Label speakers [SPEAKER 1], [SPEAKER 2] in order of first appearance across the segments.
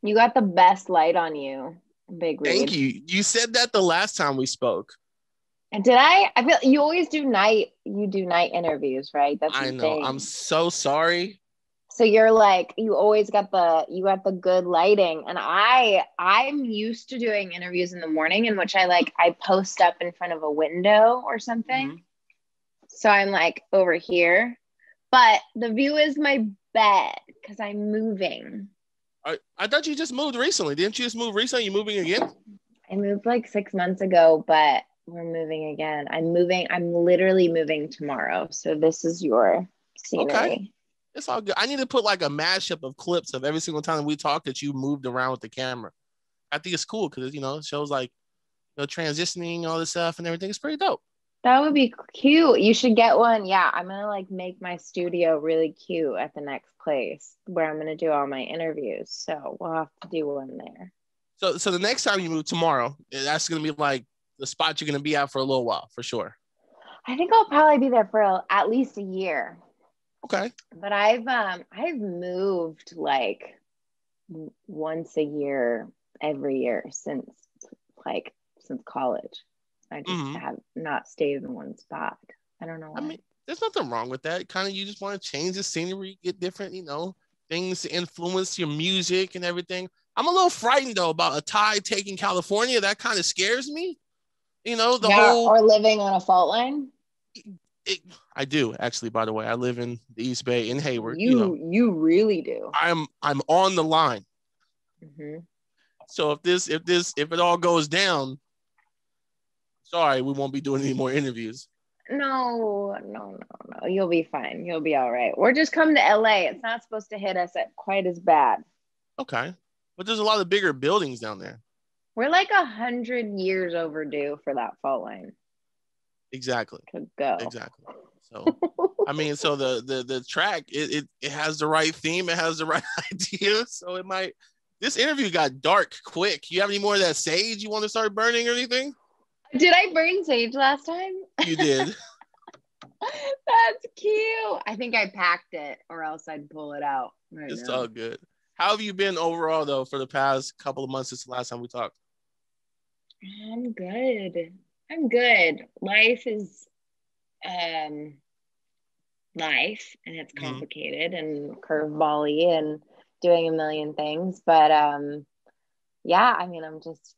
[SPEAKER 1] You got the best light on you, Big
[SPEAKER 2] Thank
[SPEAKER 1] Reid.
[SPEAKER 2] you. You said that the last time we spoke.
[SPEAKER 1] And did I feel you always do night, you do night interviews, right? That's
[SPEAKER 2] I
[SPEAKER 1] your
[SPEAKER 2] know. I'm
[SPEAKER 1] thing.
[SPEAKER 2] so sorry.
[SPEAKER 1] So you're like, you always got the good lighting. And I'm used to doing interviews in the morning in which I post up in front of a window or something.
[SPEAKER 2] Mhm.
[SPEAKER 1] So I'm like over here. But the view is my bed because I'm moving.
[SPEAKER 2] I thought you just moved recently. Didn't you just move recently? You moving again?
[SPEAKER 1] I moved like 6 months ago, but we're moving again. I'm literally moving tomorrow. So this is your
[SPEAKER 2] Okay.
[SPEAKER 1] scenery.
[SPEAKER 2] It's all good. I need to put like a mashup of clips of every single time we talk that you moved around with the camera. I think it's cool because it shows like transitioning all this stuff and everything. It's pretty dope.
[SPEAKER 1] That would be cute. You should get one. Yeah, I'm gonna like make my studio really cute at the next place where I'm gonna do all my interviews. So we'll have to do one there.
[SPEAKER 2] So the next time you move tomorrow, that's gonna be like the spot you're gonna be at for a little while for sure.
[SPEAKER 1] I think I'll probably be there for at least a year.
[SPEAKER 2] Okay.
[SPEAKER 1] But I've moved like once a year every year like since college. I just
[SPEAKER 2] Mm-hmm.
[SPEAKER 1] have not stayed in one spot. I don't know
[SPEAKER 2] I
[SPEAKER 1] why.
[SPEAKER 2] mean, there's nothing wrong with that. Kind of, you just want to change the scenery, get different, things to influence your music and everything. I'm a little frightened though about a tide taking California. That kind of scares me. The
[SPEAKER 1] Yeah,
[SPEAKER 2] whole.
[SPEAKER 1] or living on a fault line.
[SPEAKER 2] It, I do actually. By the way, I live in the East Bay in Hayward.
[SPEAKER 1] You really do.
[SPEAKER 2] I'm on the line.
[SPEAKER 1] Mm-hmm.
[SPEAKER 2] So if it all goes down, sorry, we won't be doing any more interviews.
[SPEAKER 1] No. You'll be fine. You'll be all right. We're just coming to LA. It's not supposed to hit us at quite as bad.
[SPEAKER 2] Okay, but there's a lot of bigger buildings down there.
[SPEAKER 1] We're like 100 years overdue for that fault line
[SPEAKER 2] Exactly.
[SPEAKER 1] to go.
[SPEAKER 2] Exactly. So, I mean, so the track it has the right theme, it has the right idea. So it might. This interview got dark quick. You have any more of that sage you want to start burning or anything?
[SPEAKER 1] Did I burn sage last time?
[SPEAKER 2] You did.
[SPEAKER 1] That's cute. I think I packed it, or else I'd pull it out right
[SPEAKER 2] It's all
[SPEAKER 1] now.
[SPEAKER 2] good. How have you been overall though for the past couple of months since the last time we talked?
[SPEAKER 1] I'm good. I'm good. Life is um life, and it's
[SPEAKER 2] Mm-hmm.
[SPEAKER 1] complicated and curvebally and doing a million things. But yeah, I mean, I'm just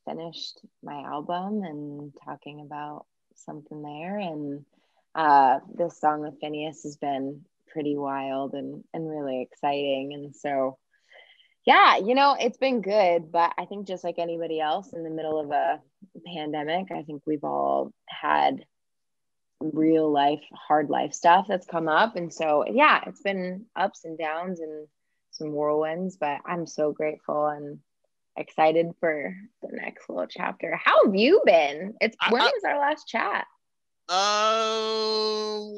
[SPEAKER 1] finished my album and talking about something there, and this song with Finneas has been pretty wild and really exciting. And so yeah, it's been good, but I think just like anybody else in the middle of a pandemic, I think we've all had real life, hard life stuff that's come up. And so, yeah, it's been ups and downs and some whirlwinds, but I'm so grateful and excited for the next little chapter. How have you been? When
[SPEAKER 2] I
[SPEAKER 1] was our last chat?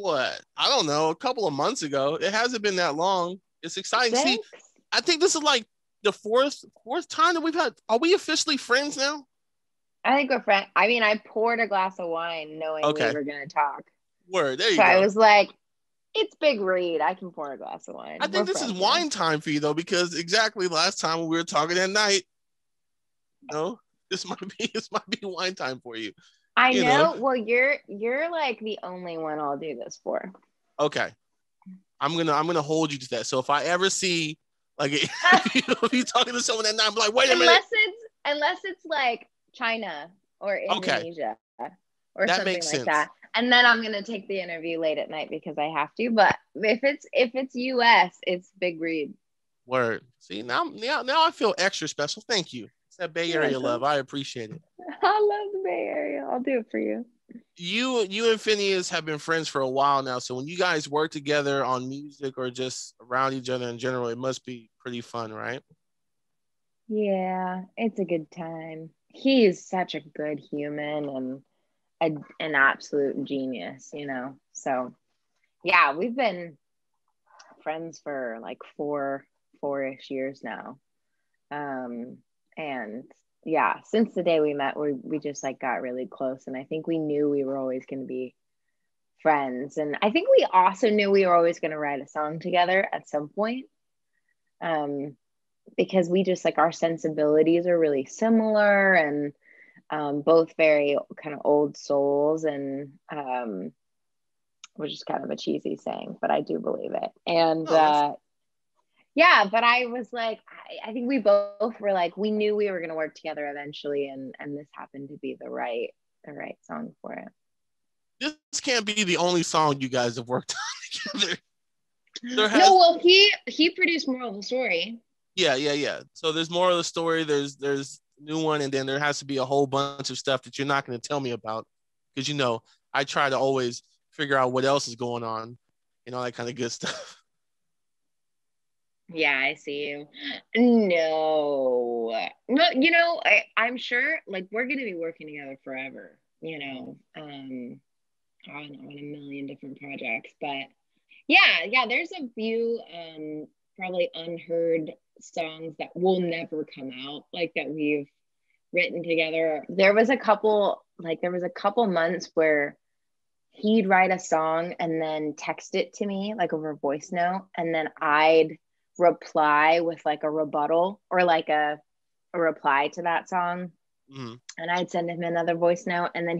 [SPEAKER 2] what? I don't know. A couple of months ago. It hasn't been that long. It's exciting. See,
[SPEAKER 1] 6?
[SPEAKER 2] I think this is like the fourth time that we've had. Are we officially friends now?
[SPEAKER 1] I think we're friends. I mean, I poured a glass of wine knowing we
[SPEAKER 2] Okay.
[SPEAKER 1] were going to talk.
[SPEAKER 2] Word. There
[SPEAKER 1] So
[SPEAKER 2] you
[SPEAKER 1] I
[SPEAKER 2] go.
[SPEAKER 1] was like, it's Big Reid. I can pour a glass of
[SPEAKER 2] I
[SPEAKER 1] wine.
[SPEAKER 2] think
[SPEAKER 1] We're
[SPEAKER 2] this is
[SPEAKER 1] friends now.
[SPEAKER 2] wine time for you though, because exactly last time when we were talking at night, this might be wine time for you.
[SPEAKER 1] I
[SPEAKER 2] You know.
[SPEAKER 1] know. Well, you're like the only one I'll do this for.
[SPEAKER 2] Okay. I'm gonna hold you to that. So if I ever see like if you talking to someone at night, I'm like, wait a minute.
[SPEAKER 1] unless it's like China or
[SPEAKER 2] Okay,
[SPEAKER 1] Indonesia or
[SPEAKER 2] that
[SPEAKER 1] something
[SPEAKER 2] makes
[SPEAKER 1] like
[SPEAKER 2] sense.
[SPEAKER 1] that. And then I'm gonna take the interview late at night because I have to. But if it's US, it's Big Reid.
[SPEAKER 2] Word. See, now I feel extra special. Thank you. It's that Bay
[SPEAKER 1] You're
[SPEAKER 2] Area love.
[SPEAKER 1] welcome.
[SPEAKER 2] I appreciate it.
[SPEAKER 1] I love the Bay Area. I'll do it for you.
[SPEAKER 2] You and Phineas have been friends for a while now. So when you guys work together on music or just around each other in general, it must be pretty fun, right?
[SPEAKER 1] Yeah, it's a good time. He is such a good human and an absolute genius. So yeah, we've been friends for like four-ish years now. And yeah, since the day we met, we just like got really close, and I think we knew we were always going to be friends, and I think we also knew we were always going to write a song together at some point. Um, because we just like our sensibilities are really similar, and both very kind of old souls, and which is kind of a cheesy saying, but I do believe it. And
[SPEAKER 2] No, that's
[SPEAKER 1] yeah, but I was like, I think we both were like, we knew we were going to work together eventually, and this happened to be the right song for it.
[SPEAKER 2] this can't be the only song you guys have worked on together. There has,
[SPEAKER 1] No, well, he produced Moral of the Story.
[SPEAKER 2] yeah. So there's more of the story. There's new one, and then there has to be a whole bunch of stuff that you're not going to tell me about, because I try to always figure out what else is going on, and all that kind of good stuff.
[SPEAKER 1] Yeah, I see you. No, I'm sure like we're gonna be working together forever, on a million different projects. But yeah, there's a few probably unheard songs that will never come out, like that we've written together. There was a couple months where he'd write a song and then text it to me like over voice note, and then I'd reply with like a rebuttal or like a reply to that song, and I'd send him another voice note, and then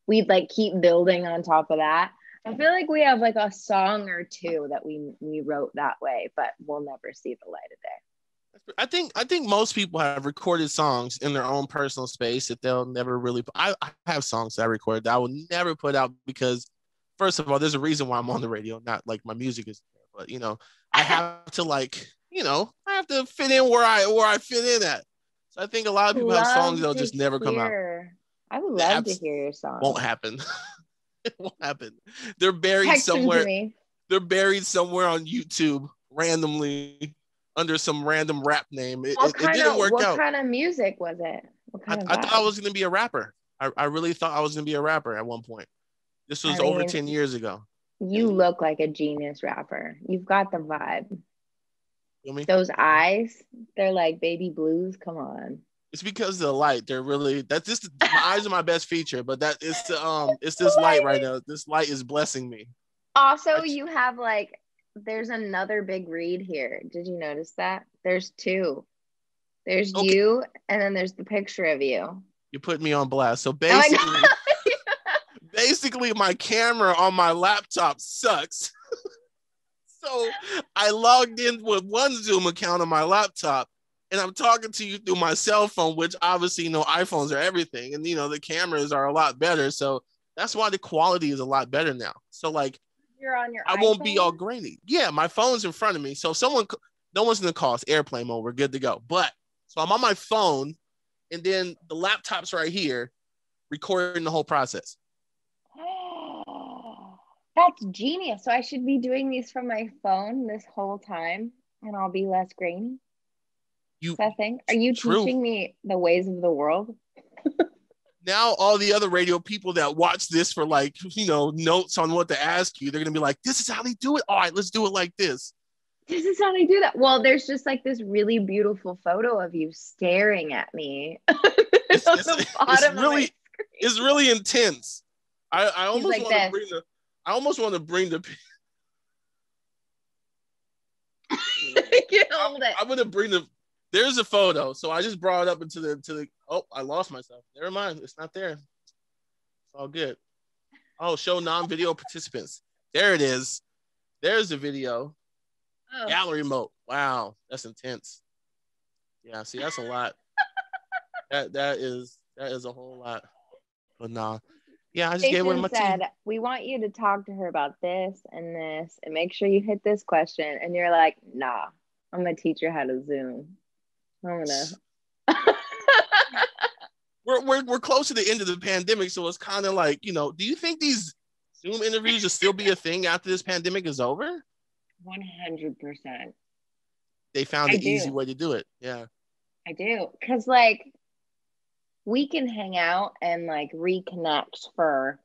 [SPEAKER 1] we'd like keep building on top of that. I feel like we have like a song or two that we wrote that way, but we'll never see the light of day.
[SPEAKER 2] I think most people have recorded songs in their own personal space that they'll never really. I have songs that I recorded that I will never put out because, first of all, there's a reason why I'm on the radio. Not like my music is there, but I have to I have to fit in where I fit in at. So I think a lot of people have songs that'll just never come out.
[SPEAKER 1] I would love to hear your song.
[SPEAKER 2] Won't happen. It won't happen. They're buried
[SPEAKER 1] Text
[SPEAKER 2] somewhere.
[SPEAKER 1] Them to me.
[SPEAKER 2] They're buried somewhere on YouTube randomly under some random rap name. It didn't work out.
[SPEAKER 1] What kind of music was it? What kind of
[SPEAKER 2] I thought I was going to be a rapper. I really thought I was going to be a rapper at one point. This was over 10 years ago.
[SPEAKER 1] You look like a genius rapper. You've got the vibe.
[SPEAKER 2] Feel me?
[SPEAKER 1] Those eyes, they're like baby blues. Come on.
[SPEAKER 2] It's because of the light. They're really my eyes are my best feature, but it's this light right now. This light is blessing me.
[SPEAKER 1] Also, you have there's another Big Reid here. Did you notice that? There's two. There's you, and then there's the picture of you.
[SPEAKER 2] You put me on blast. So basically, basically my camera on my laptop sucks. So I logged in with one Zoom account on my laptop, and I'm talking to you through my cell phone, which obviously, iPhones are everything. And, the cameras are a lot better. So that's why the quality is a lot better now. So
[SPEAKER 1] you're on your
[SPEAKER 2] I
[SPEAKER 1] iPhone?
[SPEAKER 2] won't be all grainy. Yeah, my phone's in front of me. So if no one's going to call, it's airplane mode. We're good to go. But so I'm on my phone, and then the laptop's right here recording the whole process.
[SPEAKER 1] That's genius. So I should be doing these from my phone this whole time, and I'll be less grainy. That thing? Are you teaching me the ways of the world?
[SPEAKER 2] Now all the other radio people that watch this for notes on what to ask you, they're gonna be like, this is how they do it. All right, let's do it like this.
[SPEAKER 1] This is how they do that. Well, there's just this really beautiful photo of you staring at me.
[SPEAKER 2] It's really intense. I almost want to bring the I almost want to bring the
[SPEAKER 1] You hold it.
[SPEAKER 2] I'm gonna bring the there's a photo. So I just brought it up into the I lost myself. Never mind. It's not there. It's all good. Oh, show non-video participants. There it is. There's the video. Oh. Gallery mode. Wow, that's intense. Yeah, see, that's a lot. that is a whole lot. But nah. Yeah, I just gave away my team.
[SPEAKER 1] We want you to talk to her about this and this and make sure you hit this question. And you're like, nah, I'm gonna teach her how to Zoom. I'm gonna
[SPEAKER 2] We're close to the end of the pandemic, so it's kind of like, do you think these Zoom interviews will still be a thing after this pandemic is over?
[SPEAKER 1] 100%.
[SPEAKER 2] They found an easy way to do it. Yeah.
[SPEAKER 1] I do. Because we can hang out and reconnect for,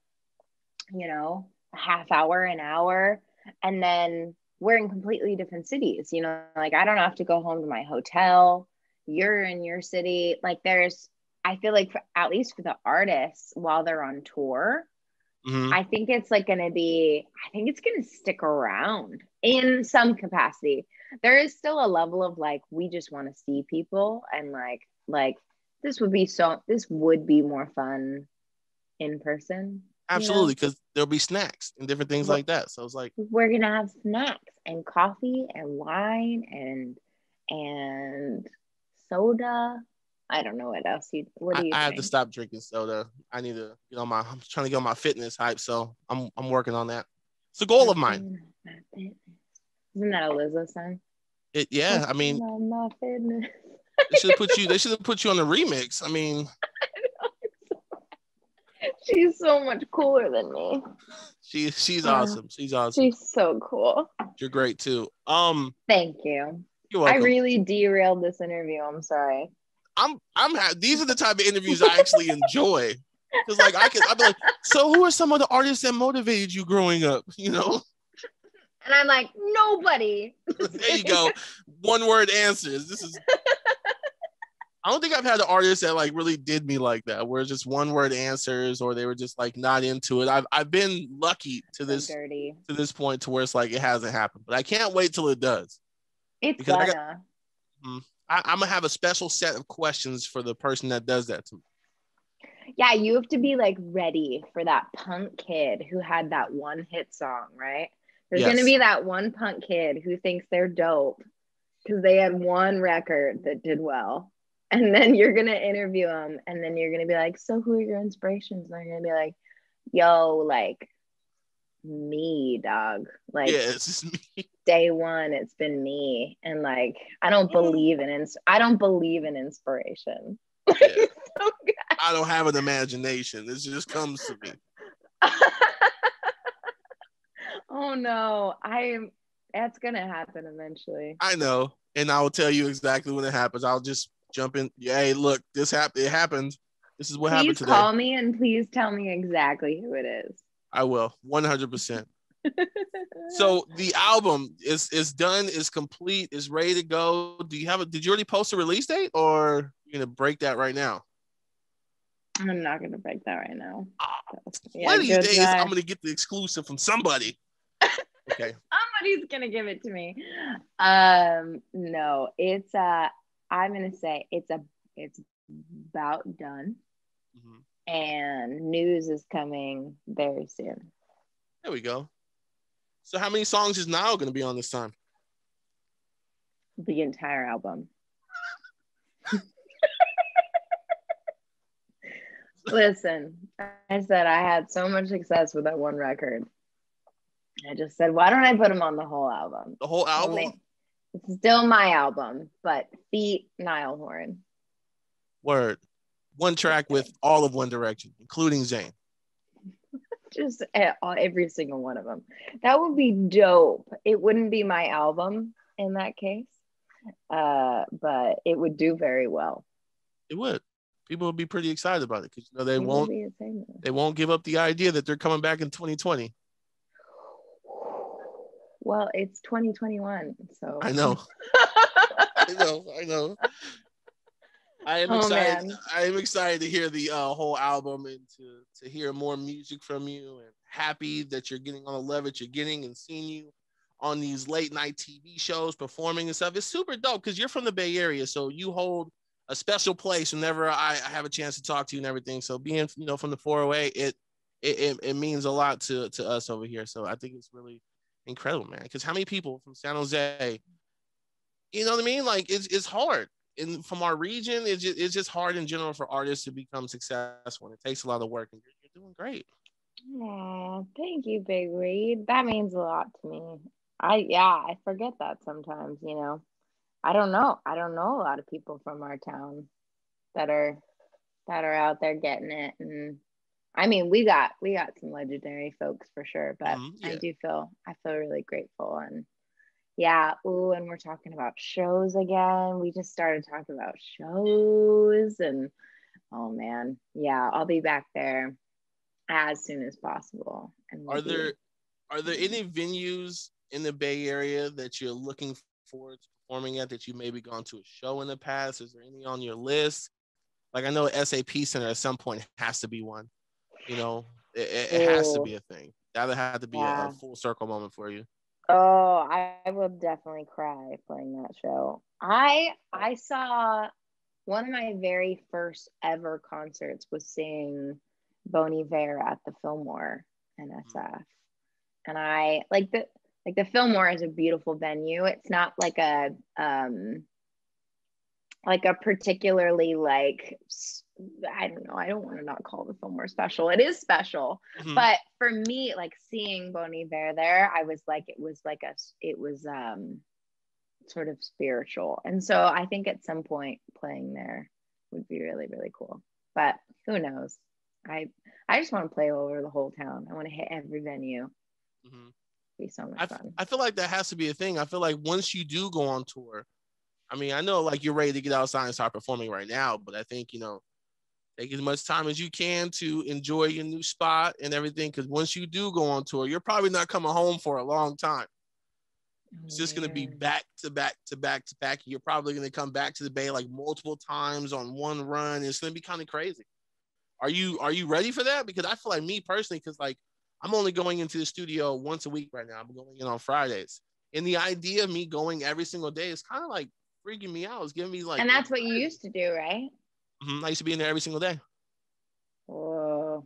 [SPEAKER 1] a half hour, an hour, and then we're in completely different cities. I don't have to go home to my hotel. You're in your city. I feel like at least for the artists while they're on tour, I think it's going to stick around in some capacity. there is still a level of like we just want to see people and like this would be more fun in person, you know.
[SPEAKER 2] Absolutely, because there'll be snacks and different things
[SPEAKER 1] We're,
[SPEAKER 2] like that. So it's like,
[SPEAKER 1] we're gonna have snacks and coffee and wine and soda. I don't know what else you. What do you
[SPEAKER 2] I have to
[SPEAKER 1] think?
[SPEAKER 2] stop drinking soda. I need to get on my. I'm trying to get on my fitness hype, so I'm working on that. It's a goal of mine.
[SPEAKER 1] Working on my fitness. Isn't that a Lizzo song?
[SPEAKER 2] It, yeah. I
[SPEAKER 1] Working
[SPEAKER 2] mean,
[SPEAKER 1] on my fitness.
[SPEAKER 2] they should have put you. They should have put you on the remix. I mean,
[SPEAKER 1] She's so much cooler than me.
[SPEAKER 2] she's
[SPEAKER 1] Uh,
[SPEAKER 2] awesome. She's awesome.
[SPEAKER 1] she's so cool.
[SPEAKER 2] You're great too.
[SPEAKER 1] Thank you.
[SPEAKER 2] You're
[SPEAKER 1] I
[SPEAKER 2] welcome.
[SPEAKER 1] really derailed this interview. I'm sorry.
[SPEAKER 2] These are the type of interviews I actually enjoy. Because like I'd be like, so who are some of the artists that motivated you growing up? You know,
[SPEAKER 1] And I'm like, nobody.
[SPEAKER 2] there you go. One word answers. This is. I don't think I've had an artist that like really did me like that, where it's just one word answers, or they were just like not into it. I've been lucky to
[SPEAKER 1] So
[SPEAKER 2] this
[SPEAKER 1] dirty.
[SPEAKER 2] to this point to where it's like it hasn't happened, but I can't wait till it does
[SPEAKER 1] It's
[SPEAKER 2] because
[SPEAKER 1] gonna.
[SPEAKER 2] I'm gonna have a special set of questions for the person that does that to me.
[SPEAKER 1] Yeah, you have to be like ready for that punk kid who had that one hit song, right? There's gonna
[SPEAKER 2] Yes.
[SPEAKER 1] be that one punk kid who thinks they're dope because they had one record that did well. And then you're gonna interview them, and then you're gonna be like, so who are your inspirations? And they're gonna be like, yo, like me, dog.
[SPEAKER 2] Yeah,
[SPEAKER 1] Like
[SPEAKER 2] it's just me.
[SPEAKER 1] day one, it's been me. And like I don't believe in inspiration.
[SPEAKER 2] Yeah.
[SPEAKER 1] So
[SPEAKER 2] I don't have an imagination. This just comes to me.
[SPEAKER 1] oh no, that's gonna happen eventually.
[SPEAKER 2] I know. And I will tell you exactly when it happens. I'll just jump in. Yeah, hey, look, this happened. It happened. This is what happened
[SPEAKER 1] Please
[SPEAKER 2] today.
[SPEAKER 1] call me and please tell me exactly who it is.
[SPEAKER 2] I will. 100%. So the album is done, is complete, is ready to go. Did you already post a release date, or you're gonna break that right now?
[SPEAKER 1] I'm not gonna break that right now.
[SPEAKER 2] One
[SPEAKER 1] Yeah,
[SPEAKER 2] of these
[SPEAKER 1] good
[SPEAKER 2] days I'm
[SPEAKER 1] try.
[SPEAKER 2] gonna get the exclusive from somebody. Okay.
[SPEAKER 1] Somebody's gonna give it to me. No, I'm gonna say it's about done,
[SPEAKER 2] Mm-hmm.
[SPEAKER 1] and news is coming very soon.
[SPEAKER 2] There we go. So how many songs is now gonna be on this time?
[SPEAKER 1] The entire album. Listen, I said I had so much success with that one record. I just said, why don't I put them on the whole album?
[SPEAKER 2] The whole album?
[SPEAKER 1] It's still my album, but feat Niall Horan.
[SPEAKER 2] Word. One track with all of One Direction, including Zayn.
[SPEAKER 1] Just every single one of them. That would be dope. It wouldn't be my album in that case, but it would do very well.
[SPEAKER 2] It would. People would be pretty excited about it because they
[SPEAKER 1] People would
[SPEAKER 2] won't
[SPEAKER 1] be insane.
[SPEAKER 2] they won't give up the idea that they're coming back in 2020.
[SPEAKER 1] Well, it's 2021, so
[SPEAKER 2] I know. I know. I know. I am
[SPEAKER 1] oh
[SPEAKER 2] excited.
[SPEAKER 1] man.
[SPEAKER 2] I am excited to hear the whole album and to hear more music from you. And happy that you're getting on the level that you're getting and seeing you on these late night TV shows performing and stuff. It's super dope because you're from the Bay Area, so you hold a special place whenever I have a chance to talk to you and everything. So being from the 408, it means a lot to us over here. So I think it's really incredible, man. Because how many people from San Jose, you know what I mean? Like it's hard. And from our region, it's just hard in general for artists to become successful. And it takes a lot of work, and you're doing great.
[SPEAKER 1] Oh, thank you, Big Reid. That means a lot to me. I forget that sometimes, I don't know a lot of people from our town that are out there getting it. And I mean, we got some legendary folks for sure, but
[SPEAKER 2] Yeah.
[SPEAKER 1] I feel really grateful. And yeah, ooh, and we're talking about shows again. We just started talking about shows, and oh man, yeah, I'll be back there as soon as possible. And
[SPEAKER 2] Are there any venues in the Bay Area that you're looking forward to performing at that you maybe gone to a show in the past? Is there any on your list? Like I know SAP Center at some point has to be one. It has to
[SPEAKER 1] oh
[SPEAKER 2] be a thing. That would have to be a
[SPEAKER 1] yeah,
[SPEAKER 2] full circle moment for you.
[SPEAKER 1] Oh, I will definitely cry playing that show. I saw one of my very first ever concerts was seeing Bon Iver at the Fillmore in SF. And I like the Fillmore is a beautiful venue. It's not like a particularly like I don't know. I don't want to not call the Fillmore special. It is special,
[SPEAKER 2] Mm-hmm.
[SPEAKER 1] but for me, like seeing Bon Iver there, I was like, it was sort of spiritual, and so I think at some point playing there would be really really cool. But who knows? I I just want to play all over the whole town. I want to hit every venue.
[SPEAKER 2] Mm-hmm.
[SPEAKER 1] It'd be so much fun.
[SPEAKER 2] I feel like that has to be a thing. I feel like once you do go on tour, I mean, I know like you're ready to get outside and start performing right now, but I think, take as much time as you can to enjoy your new spot and everything. Because once you do go on tour, you're probably not coming home for a long time. It's
[SPEAKER 1] Oh,
[SPEAKER 2] just going to be
[SPEAKER 1] man.
[SPEAKER 2] back to back to back to back. You're probably going to come back to the Bay like multiple times on one run. It's going to be kind of crazy. Are you ready for that? Because I feel like me personally, because like I'm only going into the studio once a week right now. I'm going in on Fridays. And the idea of me going every single day is kind of like freaking me out. It's giving me like
[SPEAKER 1] And that's what you
[SPEAKER 2] anxiety.
[SPEAKER 1] used to do, right?
[SPEAKER 2] I used to be in there every single day.
[SPEAKER 1] Oh,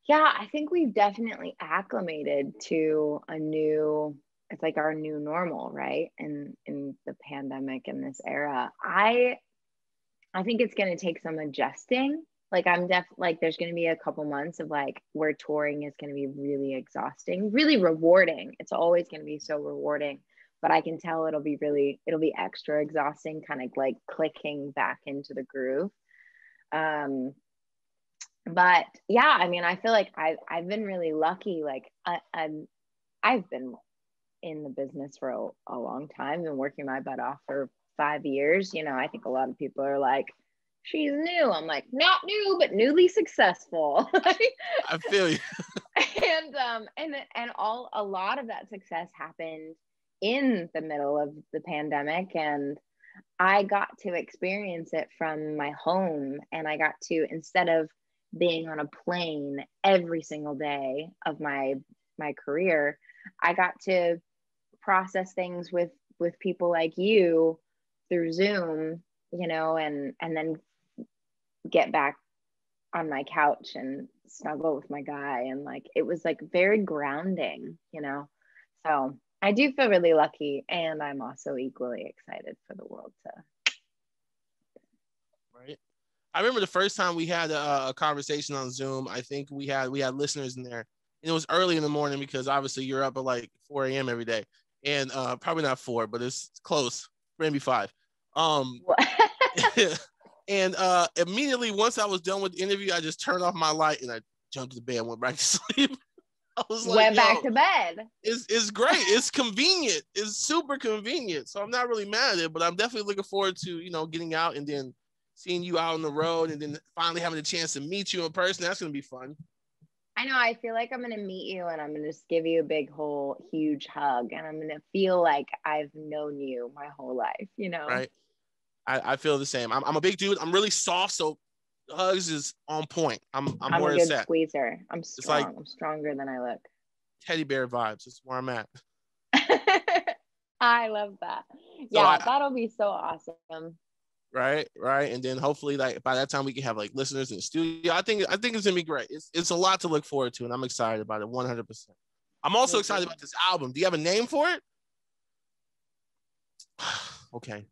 [SPEAKER 1] yeah. I think we've definitely acclimated to a new. It's like our new normal, right? And in the pandemic in this era, I think it's going to take some adjusting. Like like there's going to be a couple months of like where touring is going to be really exhausting, really rewarding. It's always going to be so rewarding, but I can tell it'll be extra exhausting, kind of like clicking back into the groove. Um, but yeah, I mean, I feel like I've been really lucky. Like I've been in the business for a long time and working my butt off for 5 years. I think a lot of people are like, she's new. I'm like, not new, but newly successful.
[SPEAKER 2] I feel you.
[SPEAKER 1] And all a lot of that success happened in the middle of the pandemic, and I got to experience it from my home, and I got to, instead of being on a plane every single day of my career, I got to process things with people like you through Zoom, and then get back on my couch and snuggle with my guy, and like it was like very grounding. So I do feel really lucky, and I'm also equally excited for the world to.
[SPEAKER 2] Right. I remember the first time we had a conversation on Zoom. I think we had listeners in there, and it was early in the morning because obviously you're up at like 4 a.m. every day, and probably not 4, but it's close, maybe 5. Um, and immediately once I was done with the interview, I just turned off my light and I jumped to the bed and went back to sleep. I was like,
[SPEAKER 1] Went back
[SPEAKER 2] yo,
[SPEAKER 1] to bed.
[SPEAKER 2] it's great. It's convenient. It's super convenient. So I'm not really mad at it, but I'm definitely looking forward to, getting out and then seeing you out on the road and then finally having a chance to meet you in person. That's going to be fun.
[SPEAKER 1] I know. I feel like I'm going to meet you and I'm going to just give you a big, whole, huge hug. And I'm going to feel like I've known you my whole life.
[SPEAKER 2] Right. I feel the same. I'm a big dude. I'm really soft. So hugs is on point. I'm
[SPEAKER 1] I'm a
[SPEAKER 2] where it's
[SPEAKER 1] good
[SPEAKER 2] at.
[SPEAKER 1] squeezer. I'm
[SPEAKER 2] It's like
[SPEAKER 1] strong. I'm stronger than I look.
[SPEAKER 2] teddy bear vibes. It's where I'm at.
[SPEAKER 1] I love that.
[SPEAKER 2] So
[SPEAKER 1] Yeah, that'll be so awesome.
[SPEAKER 2] right. And then hopefully like by that time we can have like listeners in the studio. I think it's gonna be great. It's a lot to look forward to, and I'm excited about it 100%. I'm also
[SPEAKER 1] Me
[SPEAKER 2] excited
[SPEAKER 1] too.
[SPEAKER 2] about this album. Do you have a name for it? Okay.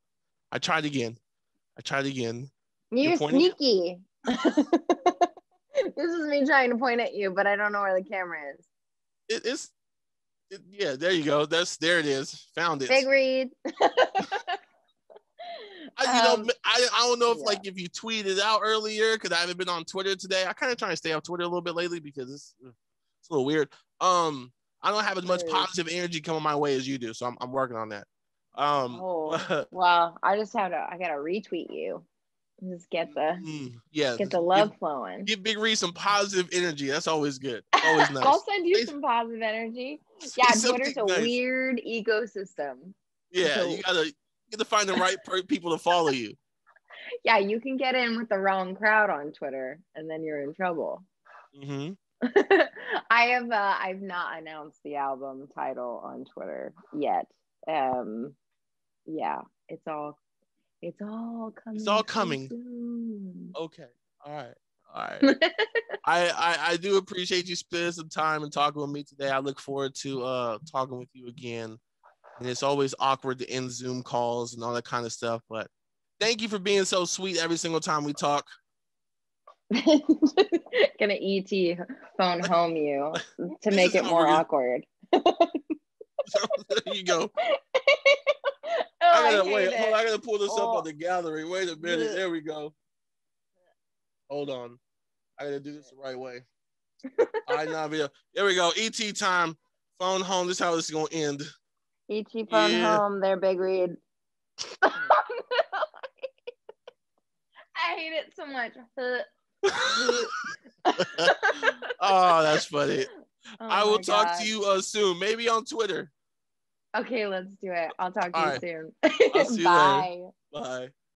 [SPEAKER 2] I tried again. You're
[SPEAKER 1] You're
[SPEAKER 2] pointing at
[SPEAKER 1] sneaky. This is me trying to point at you, but I don't know where the camera is.
[SPEAKER 2] yeah, there you go. There it is. Found it.
[SPEAKER 1] Big Reid. um,
[SPEAKER 2] I don't know if
[SPEAKER 1] yeah.
[SPEAKER 2] like if you tweeted out earlier because I haven't been on Twitter today. I kind of try to stay off Twitter a little bit lately because it's a little weird. I don't have as much
[SPEAKER 1] Rude.
[SPEAKER 2] positive energy coming my way as you do, so I'm working on that.
[SPEAKER 1] Oh,
[SPEAKER 2] But
[SPEAKER 1] well, I gotta retweet you. Just
[SPEAKER 2] yeah,
[SPEAKER 1] get the
[SPEAKER 2] give
[SPEAKER 1] love flowing.
[SPEAKER 2] give Big Reed some positive energy. That's always good. Always
[SPEAKER 1] I'll
[SPEAKER 2] nice.
[SPEAKER 1] send you
[SPEAKER 2] Say,
[SPEAKER 1] some positive energy.
[SPEAKER 2] say
[SPEAKER 1] Yeah,
[SPEAKER 2] something
[SPEAKER 1] Twitter's a
[SPEAKER 2] nice.
[SPEAKER 1] weird ecosystem.
[SPEAKER 2] Yeah, you
[SPEAKER 1] So
[SPEAKER 2] gotta find the right people to follow you.
[SPEAKER 1] yeah, you can get in with the wrong crowd on Twitter and then you're in trouble.
[SPEAKER 2] Mm-hmm.
[SPEAKER 1] I've not announced the album title on Twitter yet. Yeah, it's all
[SPEAKER 2] It's all
[SPEAKER 1] coming so
[SPEAKER 2] coming.
[SPEAKER 1] soon.
[SPEAKER 2] Okay. All right. All right. I do appreciate you spending some time and talking with me today. I look forward to talking with you again. And it's always awkward to end Zoom calls and all that kind of stuff. But thank you for being so sweet every single time we talk.
[SPEAKER 1] Gonna ET phone home you to
[SPEAKER 2] This
[SPEAKER 1] make
[SPEAKER 2] is
[SPEAKER 1] it
[SPEAKER 2] how
[SPEAKER 1] more
[SPEAKER 2] we're gonna.
[SPEAKER 1] awkward.
[SPEAKER 2] There you go.
[SPEAKER 1] Oh,
[SPEAKER 2] I
[SPEAKER 1] I
[SPEAKER 2] gotta
[SPEAKER 1] hate
[SPEAKER 2] wait. Hold on,
[SPEAKER 1] it.
[SPEAKER 2] I gotta pull this up on
[SPEAKER 1] Oh,
[SPEAKER 2] the gallery. Wait a minute.
[SPEAKER 1] bleh.
[SPEAKER 2] There we go. Hold on. I gotta do this the right way. All right, now video. There we go. ET time. Phone home. This is how this is gonna end.
[SPEAKER 1] ET phone
[SPEAKER 2] Yeah.
[SPEAKER 1] home there, Big Reid. I hate it so much.
[SPEAKER 2] Oh, that's funny.
[SPEAKER 1] Oh
[SPEAKER 2] I will
[SPEAKER 1] my
[SPEAKER 2] talk to
[SPEAKER 1] God.
[SPEAKER 2] you soon. Maybe on Twitter.
[SPEAKER 1] Okay, let's do it. I'll talk to
[SPEAKER 2] All
[SPEAKER 1] you
[SPEAKER 2] right.
[SPEAKER 1] soon.
[SPEAKER 2] I'll see you later.
[SPEAKER 1] Bye.
[SPEAKER 2] Bye.